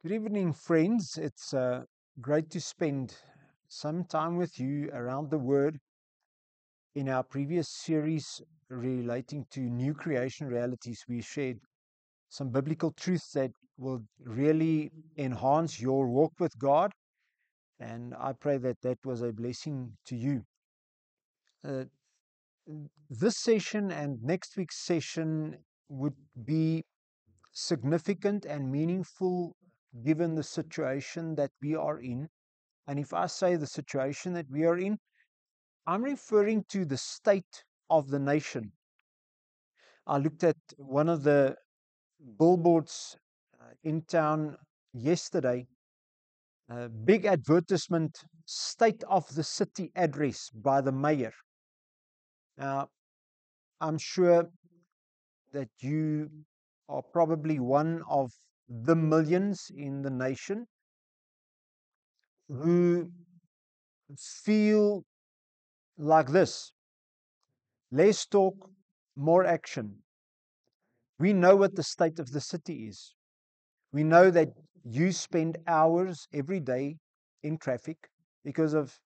Good evening, friends. It's great to spend some time with you around the Word. In our previous series relating to new creation realities, we shared some biblical truths that will really enhance your walk with God. And I pray that that was a blessing to you. Uh, this session and next week's session would be significant and meaningful given the situation that we are in. And if I say the situation that we are in, I'm referring to the state of the nation. I looked at one of the billboards in town yesterday, a big advertisement, state of the city address by the mayor. Now, I'm sure that you are probably one of the millions in the nation who feel like this: less talk, more action. We know what the state of the city is. We know that you spend hours every day in traffic because of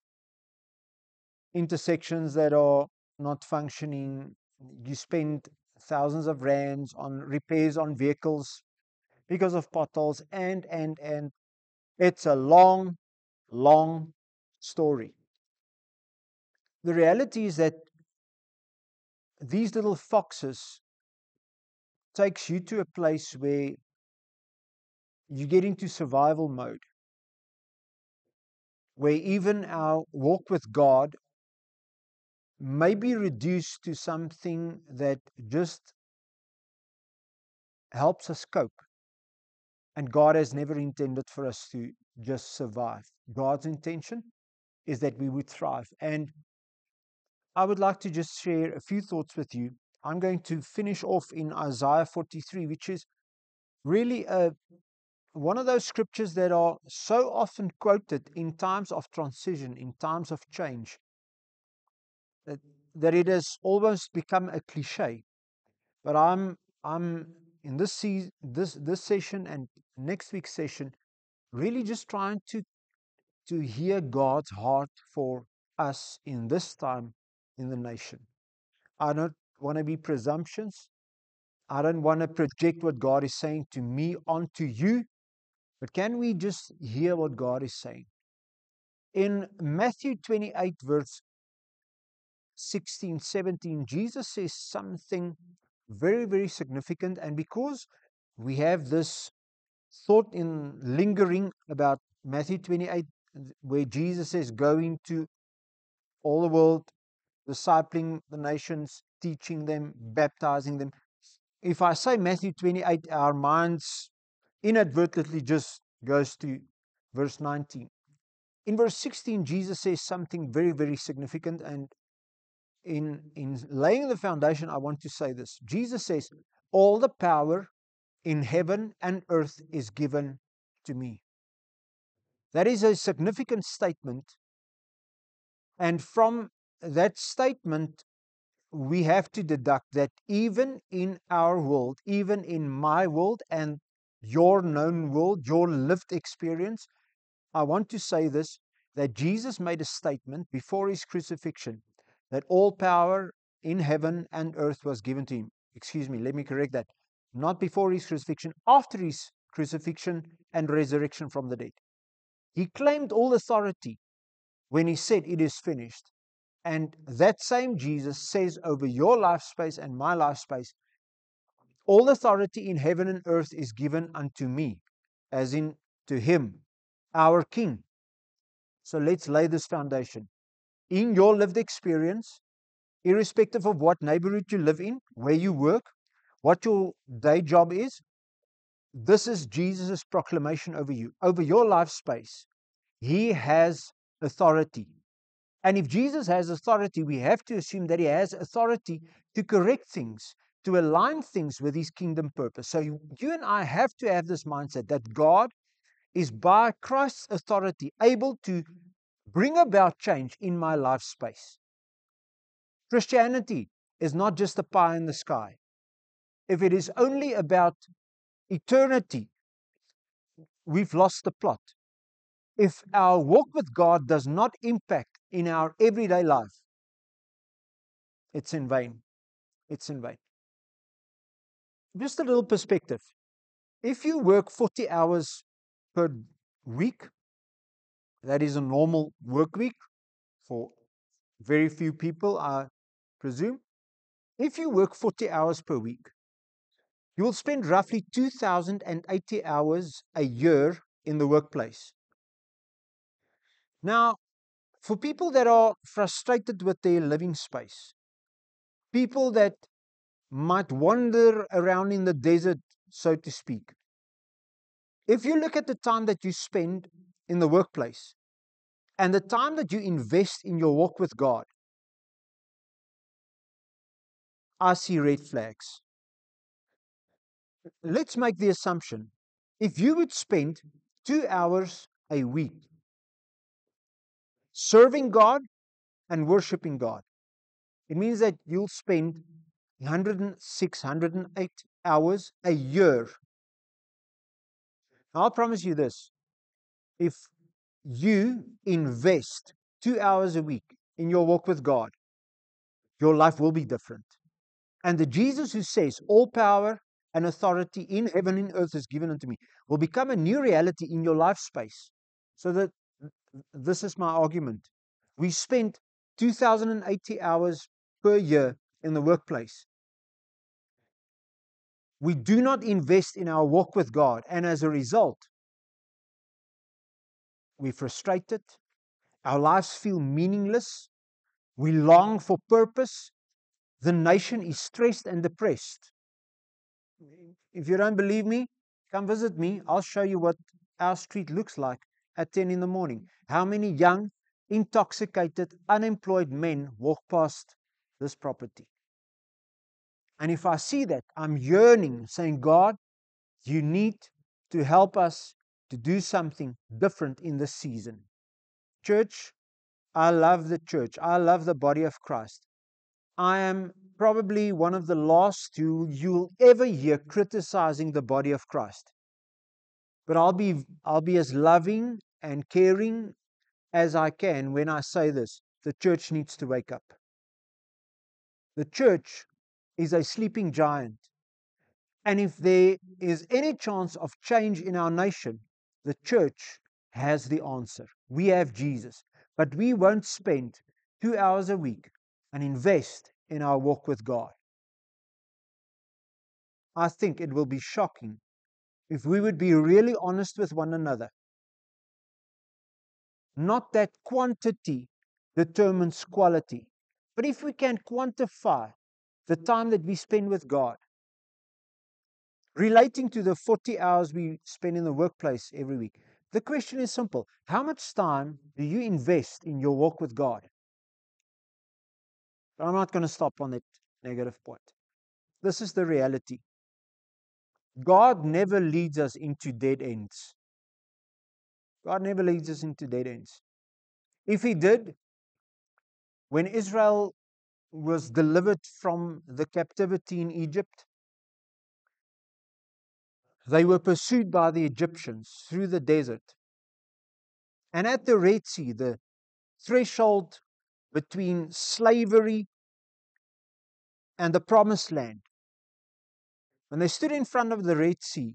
intersections that are not functioning. You spend thousands of rands on repairs on vehicles because of potholes, and it's a long, long story. The reality is that these little foxes takes you to a place where you get into survival mode, where even our walk with God may be reduced to something that just helps us cope. And God has never intended for us to just survive. God's intention is that we would thrive. And I would like to just share a few thoughts with you. I'm going to finish off in Isaiah 43, which is really one of those scriptures that are so often quoted in times of transition, in times of change, that, that it has almost become a cliche. But I'm in this session and next week's session really just trying to hear God's heart for us in this time in the nation. I don't want to be presumptuous. I don't want to project what God is saying to me onto you, but can we just hear what God is saying? In Matthew 28, verse 16, 17, Jesus says something very, very significant. And because we have this thought in lingering about Matthew 28, where Jesus says, going to all the world, discipling the nations, teaching them, baptizing them. If I say Matthew 28, our minds inadvertently just goes to verse 19. In verse 16, Jesus says something very, very significant. And in laying the foundation, I want to say this. Jesus says, all the power in heaven and earth is given to me. That is a significant statement. And from that statement, we have to deduct that even in our world, even in my world and your known world, your lived experience, I want to say this, that Jesus made a statement before his crucifixion that all power in heaven and earth was given to him. Excuse me, let me correct that. Not before his crucifixion, after his crucifixion and resurrection from the dead. He claimed all authority when he said, it is finished. And that same Jesus says over your life space and my life space, all authority in heaven and earth is given unto me, as in to him, our King. So let's lay this foundation. In your lived experience, irrespective of what neighborhood you live in, where you work, what your day job is, this is Jesus' proclamation over you, over your life space. He has authority. And if Jesus has authority, we have to assume that he has authority to correct things, to align things with his kingdom purpose. So you and I have to have this mindset that God is by Christ's authority able to bring about change in my life space. Christianity is not just a pie in the sky. If it is only about eternity, we've lost the plot. If our walk with God does not impact in our everyday life, it's in vain. It's in vain. Just a little perspective. If you work 40 hours per week, that is a normal work week for very few people, I presume. If you work 40 hours per week, you will spend roughly 2,080 hours a year in the workplace. Now, for people that are frustrated with their living space, people that might wander around in the desert, so to speak, if you look at the time that you spend in the workplace and the time that you invest in your walk with God, I see red flags. Let's make the assumption, if you would spend 2 hours a week serving God and worshiping God, it means that you'll spend 106, 108 hours a year. I'll promise you this, if you invest 2 hours a week in your walk with God, your life will be different. And the Jesus who says, all power and authority in heaven and earth is given unto me, will become a new reality in your life space. So that this is my argument. We spent 2,080 hours per year in the workplace. We do not invest in our walk with God, and as a result, we're frustrated, our lives feel meaningless, we long for purpose, the nation is stressed and depressed. If you don't believe me, come visit me. I'll show you what our street looks like at 10 in the morning. How many young, intoxicated, unemployed men walk past this property? And if I see that, I'm yearning, saying, God, you need to help us to do something different in this season. Church, I love the church. I love the body of Christ. I am probably one of the last who you'll ever hear criticizing the body of Christ. But I'll be as loving and caring as I can when I say this. The church needs to wake up. The church is a sleeping giant. And if there is any chance of change in our nation, the church has the answer. We have Jesus. But we won't spend 2 hours a week and invest in our walk with God. I think it will be shocking if we would be really honest with one another. Not that quantity determines quality, but if we can quantify the time that we spend with God, relating to the 40 hours we spend in the workplace every week, the question is simple. How much time do you invest in your walk with God? But I'm not going to stop on that negative point. This is the reality. God never leads us into dead ends. God never leads us into dead ends. If He did, when Israel was delivered from the captivity in Egypt, they were pursued by the Egyptians through the desert. And at the Red Sea, the threshold between slavery and the promised land, when they stood in front of the Red Sea,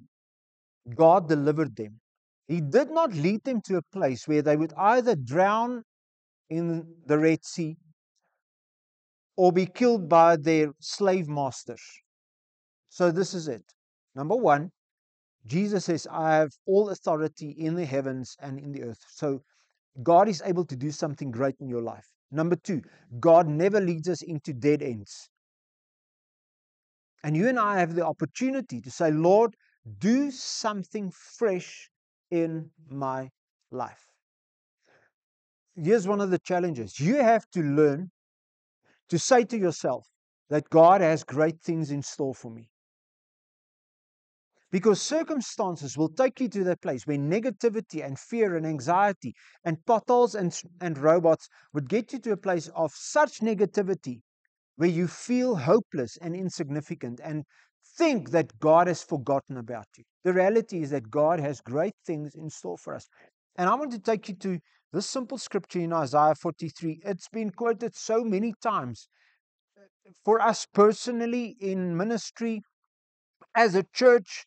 God delivered them. He did not lead them to a place where they would either drown in the Red Sea or be killed by their slave masters. So this is it. Number one, Jesus says, I have all authority in the heavens and in the earth. So God is able to do something great in your life. Number two, God never leads us into dead ends. And you and I have the opportunity to say, Lord, do something fresh in my life. Here's one of the challenges. You have to learn to say to yourself that God has great things in store for me. Because circumstances will take you to that place where negativity and fear and anxiety and potholes and robots would get you to a place of such negativity where you feel hopeless and insignificant and think that God has forgotten about you. The reality is that God has great things in store for us. And I want to take you to this simple scripture in Isaiah 43. It's been quoted so many times for us personally in ministry as a church.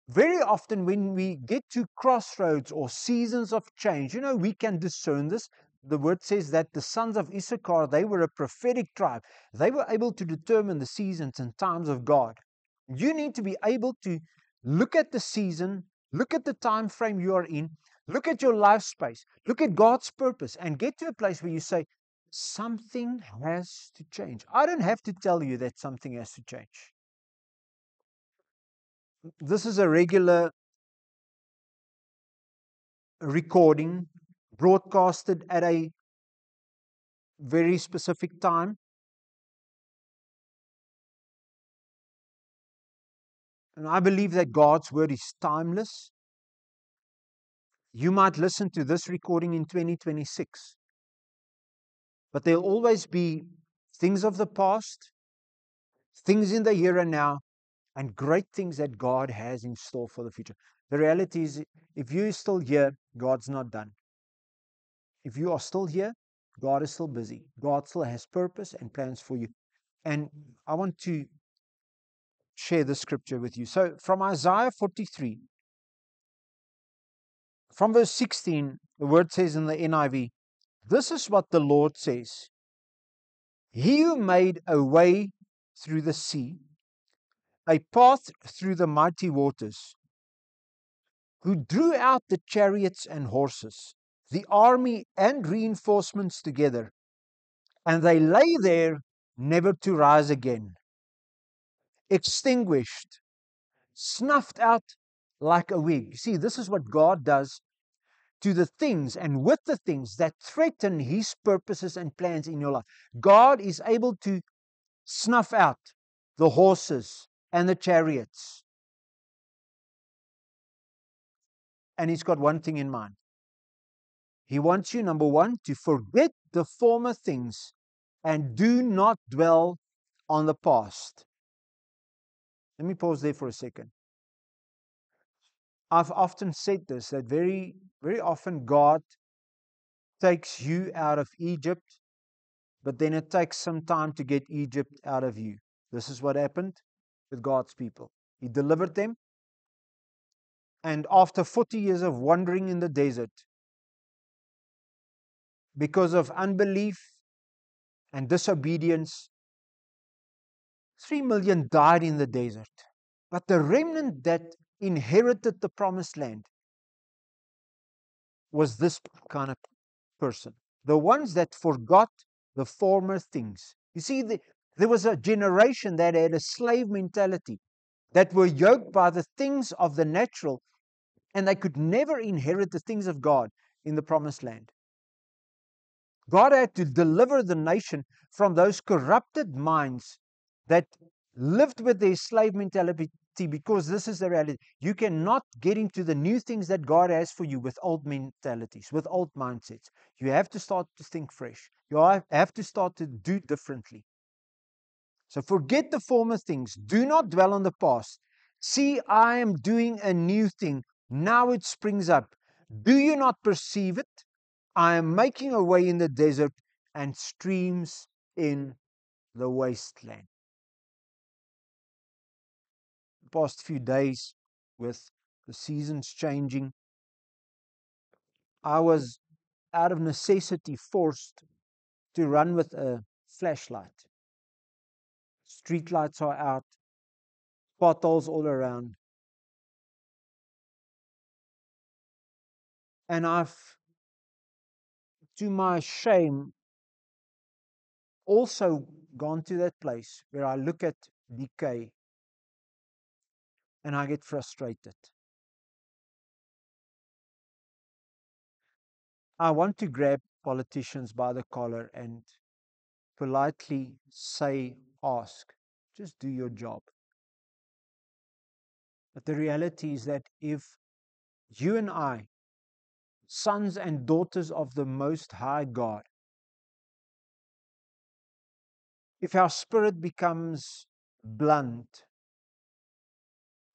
Very often, when we get to crossroads or seasons of change, we can discern this. The word says that the sons of Issachar, they were a prophetic tribe. They were able to determine the seasons and times of God. You need to be able to look at the season, look at the time frame you are in, look at your life space, look at God's purpose, and get to a place where you say, something has to change. I don't have to tell you that something has to change. This is a regular recording broadcasted at a very specific time. And I believe that God's word is timeless. You might listen to this recording in 2026, but there'll always be things of the past, things in the here and now, and great things that God has in store for the future. The reality is, if you're still here, God's not done. If you are still here, God is still busy. God still has purpose and plans for you. And I want to share the scripture with you. So from Isaiah 43, from verse 16, the word says in the NIV, this is what the Lord says. He who made a way through the sea, a path through the mighty waters, who drew out the chariots and horses, the army and reinforcements together, and they lay there never to rise again, extinguished, snuffed out like a wig. You see, this is what God does to the things and with the things that threaten His purposes and plans in your life. God is able to snuff out the horses and the chariots. And He's got one thing in mind. He wants you, number one, to forget the former things and do not dwell on the past. Let me pause there for a second. I've often said this, that very, very often God takes you out of Egypt, but then it takes some time to get Egypt out of you. This is what happened with God's people. He delivered them, and after 40 years of wandering in the desert, because of unbelief and disobedience, 3 million died in the desert. But the remnant that inherited the promised land was this kind of person. The ones that forgot the former things. You see, there was a generation that had a slave mentality, that were yoked by the things of the natural, and they could never inherit the things of God in the promised land. God had to deliver the nation from those corrupted minds that lived with their slave mentality, because this is the reality. You cannot get into the new things that God has for you with old mentalities, with old mindsets. You have to start to think fresh. You have to start to do differently. So forget the former things. Do not dwell on the past. See, I am doing a new thing. Now it springs up. Do you not perceive it? I am making a way in the desert and streams in the wasteland. The past few days, with the seasons changing, I was out of necessity forced to run with a flashlight. Street lights are out, potholes all around. And I've, to my shame, also gone to that place where I look at decay and I get frustrated. I want to grab politicians by the collar and politely ask, just do your job. But the reality is that if you and I, sons and daughters of the Most High God, if our spirit becomes blunt,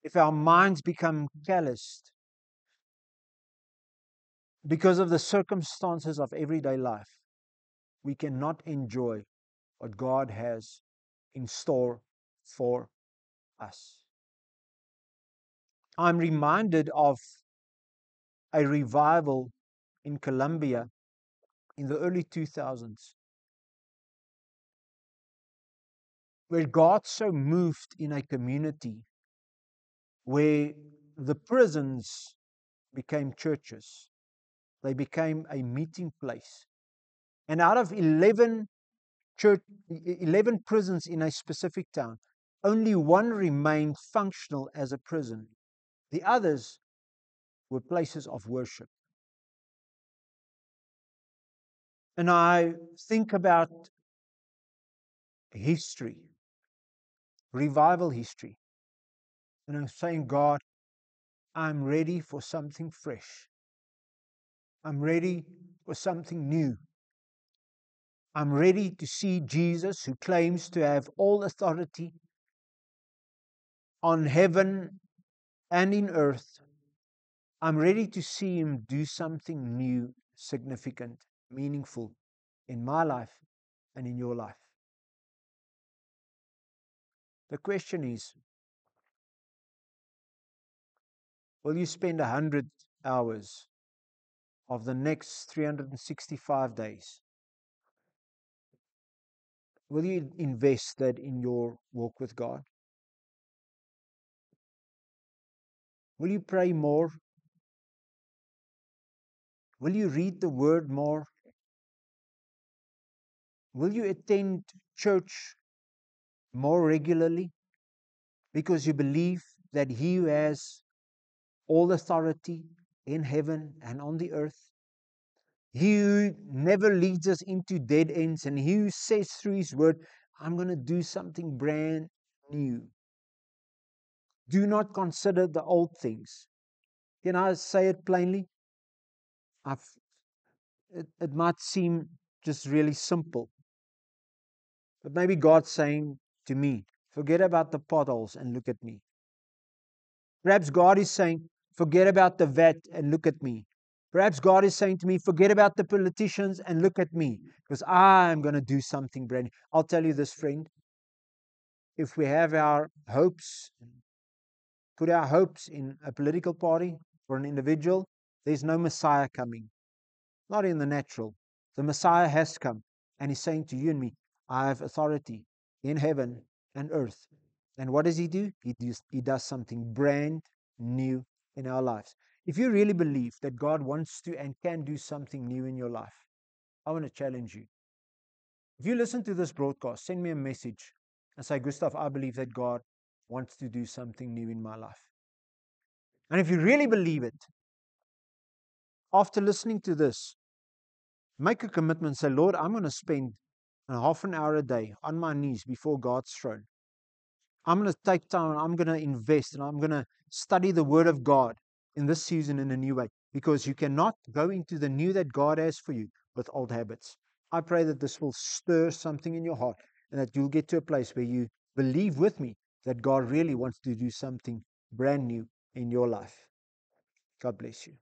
if our minds become calloused because of the circumstances of everyday life, we cannot enjoy what God has in store for us. I'm reminded of a revival in Colombia in the early 2000s, where God so moved in a community where the prisons became churches. They became a meeting place. And out of 11 prisons in a specific town, only one remained functional as a prison. The others were places of worship. And I think about history, revival history, and I'm saying, God, I'm ready for something fresh. I'm ready for something new. I'm ready to see Jesus, who claims to have all authority on heaven and in earth. I'm ready to see him do something new, significant, meaningful in my life and in your life. The question is, will you spend 100 hours of the next 365 days? Will you invest that in your walk with God? Will you pray more? Will you read the word more? Will you attend church more regularly because you believe that he who has all authority in heaven and on the earth, he who never leads us into dead ends, and he who says through his word, I'm going to do something brand new. Do not consider the old things. Can I say it plainly? It might seem just really simple, but maybe God's saying to me, forget about the potholes and look at me. Perhaps God is saying, forget about the vet and look at me. Perhaps God is saying to me, forget about the politicians and look at me, because I'm going to do something brand new. I'll tell you this, friend. If we have our hopes, put our hopes in a political party or an individual, there's no Messiah coming. Not in the natural. The Messiah has come, and he's saying to you and me, I have authority in heaven and earth. And what does he do? He does something brand new in our lives. If you really believe that God wants to and can do something new in your life, I want to challenge you. If you listen to this broadcast, send me a message and say, Gustav, I believe that God wants to do something new in my life. And if you really believe it, after listening to this, make a commitment. Say, Lord, I'm going to spend a half an hour a day on my knees before God's throne. I'm going to take time, I'm going to invest, and I'm going to study the Word of God in this season in a new way, because you cannot go into the new that God has for you with old habits. I pray that this will stir something in your heart and that you'll get to a place where you believe with me that God really wants to do something brand new in your life. God bless you.